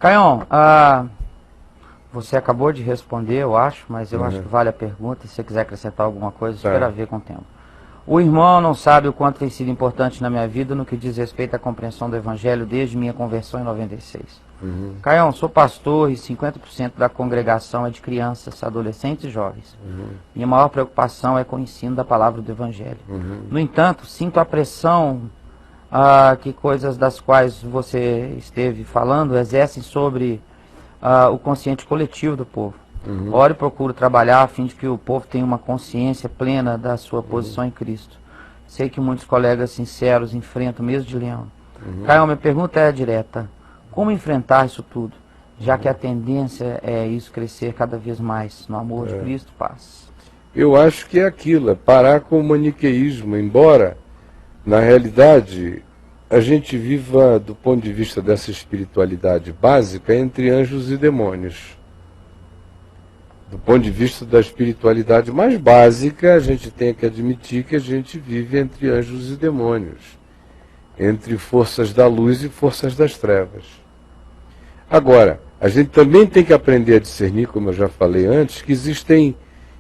Caião, você acabou de responder, eu acho, mas eu acho que vale a pergunta. Se você quiser acrescentar alguma coisa, espera ver com o tempo. O irmão não sabe o quanto tem sido importante na minha vida no que diz respeito à compreensão do Evangelho desde minha conversão em 96. Caião, sou pastor e 50% da congregação é de crianças, adolescentes e jovens. Minha maior preocupação é com o ensino da palavra do Evangelho. No entanto, sinto a pressão que coisas das quais você esteve falando exercem sobre o consciente coletivo do povo. Oro e procuro trabalhar a fim de que o povo tenha uma consciência plena da sua posição em Cristo. Sei que muitos colegas sinceros enfrentam mesmo de leão. Caio, minha pergunta é direta. Como enfrentar isso tudo? Já que a tendência é isso crescer cada vez mais no amor de Cristo, paz. Eu acho que é aquilo, é parar com o maniqueísmo, embora, na realidade, a gente viva, do ponto de vista dessa espiritualidade básica, entre anjos e demônios. Do ponto de vista da espiritualidade mais básica, a gente tem que admitir que a gente vive entre anjos e demônios, entre forças da luz e forças das trevas. Agora, a gente também tem que aprender a discernir, como eu já falei antes, que existem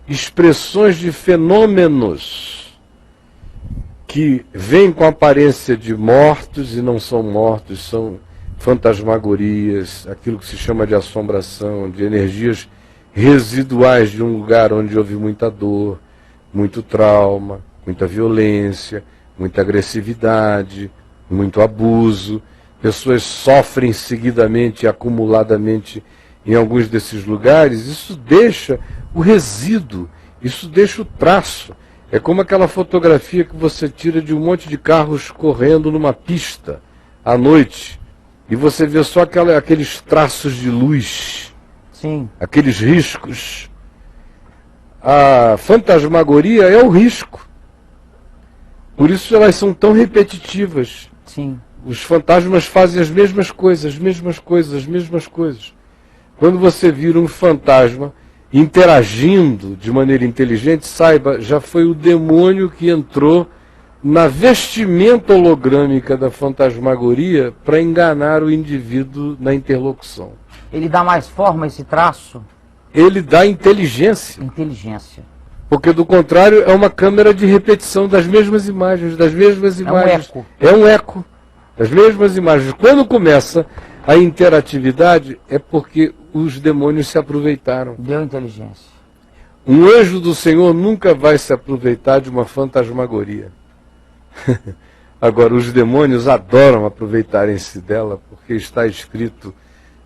expressões de fenômenos que vêm com a aparência de mortos e não são mortos, são fantasmagorias, aquilo que se chama de assombração, de energias residuais de um lugar onde houve muita dor, muito trauma, muita violência, muita agressividade, muito abuso. Pessoas sofrem seguidamente e acumuladamente em alguns desses lugares. Isso deixa o resíduo, isso deixa o traço. É como aquela fotografia que você tira de um monte de carros correndo numa pista à noite e você vê só aqueles traços de luz. Sim. Aqueles riscos. A fantasmagoria é o risco. Por isso elas são tão repetitivas. Sim. Os fantasmas fazem as mesmas coisas, as mesmas coisas, as mesmas coisas. Quando você vira um fantasma interagindo de maneira inteligente, saiba, já foi o demônio que entrou na vestimenta hologrâmica da fantasmagoria para enganar o indivíduo na interlocução. Ele dá mais forma a esse traço? Ele dá inteligência. Inteligência. Porque, do contrário, é uma câmera de repetição das mesmas imagens, das mesmas imagens. É um eco. É um eco das mesmas imagens. Quando começa a interatividade, é porque os demônios se aproveitaram. Deu inteligência. Um anjo do Senhor nunca vai se aproveitar de uma fantasmagoria. Agora, os demônios adoram aproveitarem-se dela, porque está escrito: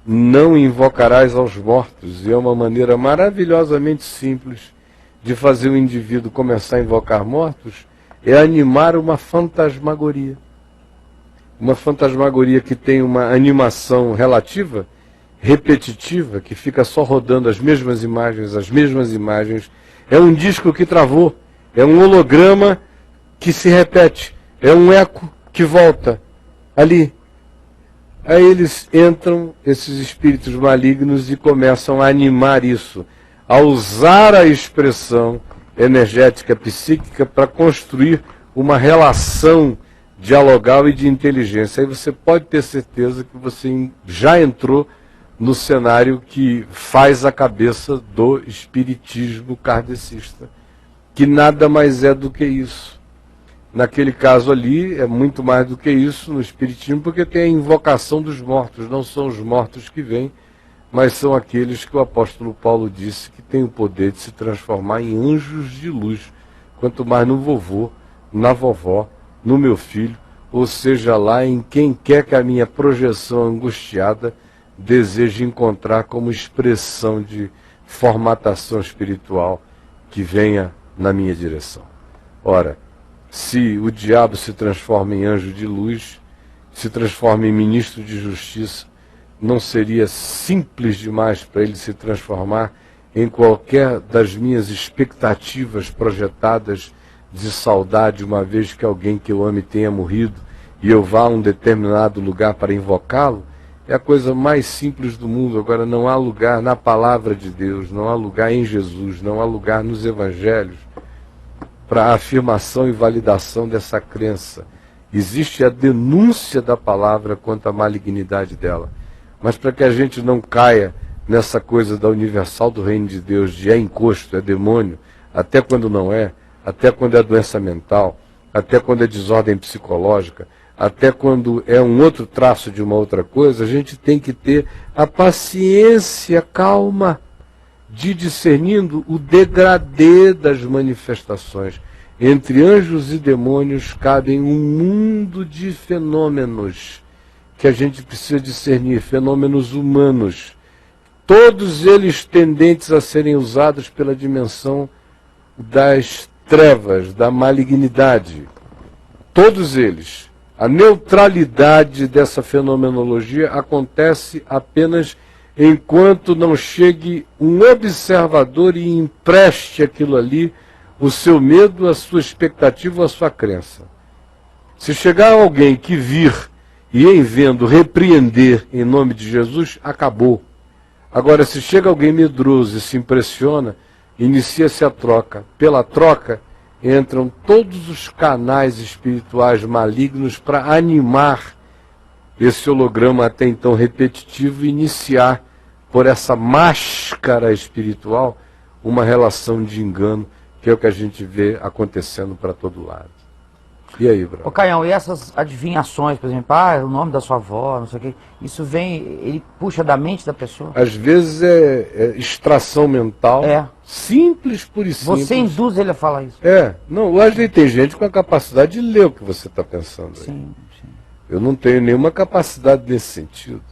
não invocarás aos mortos. E é uma maneira maravilhosamente simples de fazer o indivíduo começar a invocar mortos, é animar uma fantasmagoria. Uma fantasmagoria que tem uma animação relativa, repetitiva, que fica só rodando as mesmas imagens, é um disco que travou, é um holograma que se repete, é um eco que volta ali. Aí eles entram, esses espíritos malignos, e começam a animar isso, a usar a expressão energética psíquica para construir uma relação dialogal e de inteligência. Aí você pode ter certeza que você já entrou no cenário que faz a cabeça do espiritismo kardecista, que nada mais é do que isso. Naquele caso ali, é muito mais do que isso no espiritismo, porque tem a invocação dos mortos. Não são os mortos que vêm, mas são aqueles que o apóstolo Paulo disse que têm o poder de se transformar em anjos de luz. Quanto mais no vovô, na vovó, no meu filho, ou seja lá em quem quer que a minha projeção angustiada deseje encontrar como expressão de formatação espiritual que venha na minha direção. Ora, se o diabo se transforma em anjo de luz, se transforma em ministro de justiça, não seria simples demais para ele se transformar em qualquer das minhas expectativas projetadas de saudade, uma vez que alguém que eu ame tenha morrido e eu vá a um determinado lugar para invocá-lo? É a coisa mais simples do mundo. Agora, não há lugar na palavra de Deus, não há lugar em Jesus, não há lugar nos evangelhos para a afirmação e validação dessa crença. Existe a denúncia da palavra quanto à malignidade dela, mas para que a gente não caia nessa coisa da universal do reino de Deus, de é encosto, é demônio, até quando não é, até quando é doença mental, até quando é desordem psicológica, até quando é um outro traço de uma outra coisa, a gente tem que ter a paciência calma de discernindo o degradê das manifestações. Entre anjos e demônios cabem um mundo de fenômenos que a gente precisa discernir, fenômenos humanos, todos eles tendentes a serem usados pela dimensão das trevas, da malignidade. Todos eles. A neutralidade dessa fenomenologia acontece apenas enquanto não chegue um observador e empreste aquilo ali, o seu medo, a sua expectativa, a sua crença. Se chegar alguém que vir e em vendo repreender em nome de Jesus, acabou. Agora, se chega alguém medroso e se impressiona, inicia-se a troca. Pela troca, entram todos os canais espirituais malignos para animar esse holograma até então repetitivo e iniciar, por essa máscara espiritual, uma relação de engano, que é o que a gente vê acontecendo para todo lado. E aí, Bruno? Ô Caião, e essas adivinhações, por exemplo, o nome da sua avó, não sei o quê, isso vem, ele puxa da mente da pessoa? Às vezes é extração mental, simples, pura e simples. Você induz ele a falar isso? Não, hoje tem gente com a capacidade de ler o que você está pensando aí. Sim. Eu não tenho nenhuma capacidade nesse sentido.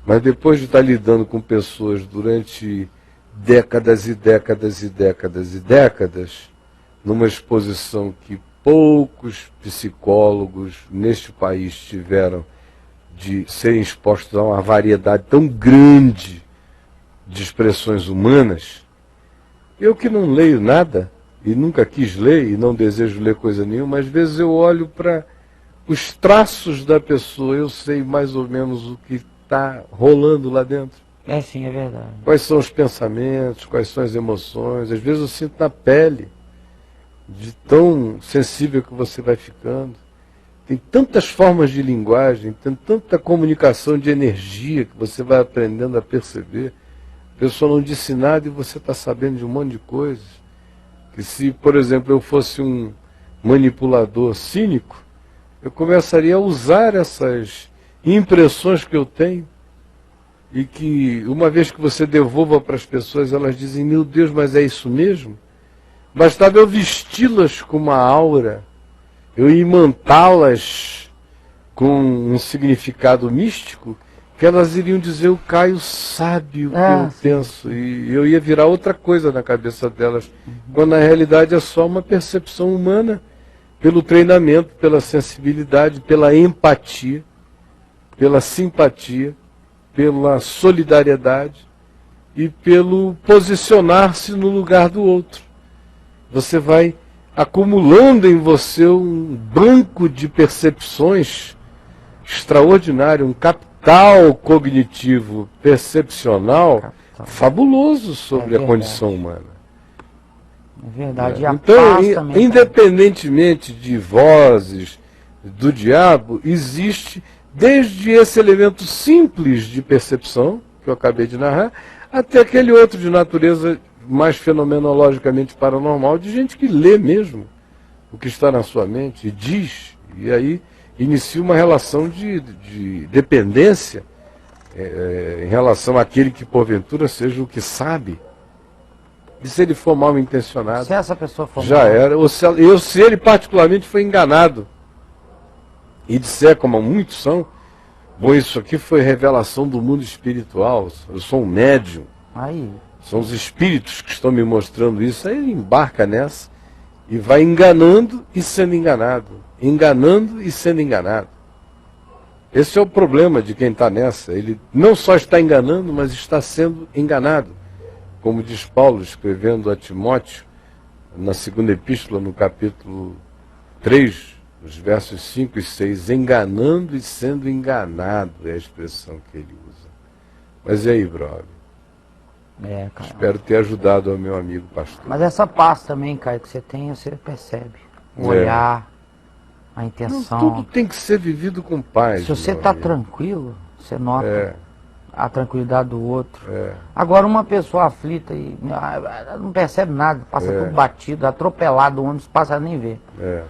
Mas depois de estar lidando com pessoas durante décadas e décadas e décadas e décadas, numa exposição que poucos psicólogos neste país tiveram de serem expostos a uma variedade tão grande de expressões humanas, eu que não leio nada, e nunca quis ler, e não desejo ler coisa nenhuma, às vezes eu olho para os traços da pessoa, eu sei mais ou menos o que está rolando lá dentro. Sim, é verdade. Quais são os pensamentos, quais são as emoções, às vezes eu sinto na pele, de tão sensível que você vai ficando. Tem tantas formas de linguagem, tem tanta comunicação de energia que você vai aprendendo a perceber. A pessoa não disse nada e você está sabendo de um monte de coisas. Que se, por exemplo, eu fosse um manipulador cínico, eu começaria a usar essas impressões que eu tenho e que, uma vez que você devolva para as pessoas, elas dizem, meu Deus, mas é isso mesmo? Bastava eu vesti-las com uma aura, eu imantá-las com um significado místico, que elas iriam dizer, o Caio sabe o que eu penso, e eu ia virar outra coisa na cabeça delas, quando na realidade é só uma percepção humana, pelo treinamento, pela sensibilidade, pela empatia, pela simpatia, pela solidariedade e pelo posicionar-se no lugar do outro. Você vai acumulando em você um banco de percepções extraordinário, um capital cognitivo, percepcional, fabuloso sobre a condição humana. É verdade. Então, independentemente de vozes do diabo, existe desde esse elemento simples de percepção, que eu acabei de narrar, até aquele outro de natureza mais fenomenologicamente paranormal, de gente que lê mesmo o que está na sua mente e diz, e aí inicia uma relação de dependência em relação àquele que porventura seja o que sabe. E se ele for mal intencionado, se essa pessoa for já era. Ou se ele particularmente foi enganado e disser, como muitos são, bom, isso aqui foi revelação do mundo espiritual, eu sou um médium, são os espíritos que estão me mostrando isso, aí ele embarca nessa e vai enganando e sendo enganado, enganando e sendo enganado. Esse é o problema de quem está nessa, ele não só está enganando, mas está sendo enganado. Como diz Paulo, escrevendo a Timóteo, na segunda epístola, no capítulo 3, os versos 5 e 6, enganando e sendo enganado é a expressão que ele usa. Mas e aí, brother? Cara. Espero ter ajudado ao meu amigo pastor. Mas essa paz também, Caio, que você tem, você percebe. O olhar, a intenção. Não, tudo tem que ser vivido com paz. Se você está tranquilo, você nota. a tranquilidade do outro. Agora, uma pessoa aflita e não percebe nada, passa tudo batido, atropelado, o ônibus passa nem ver.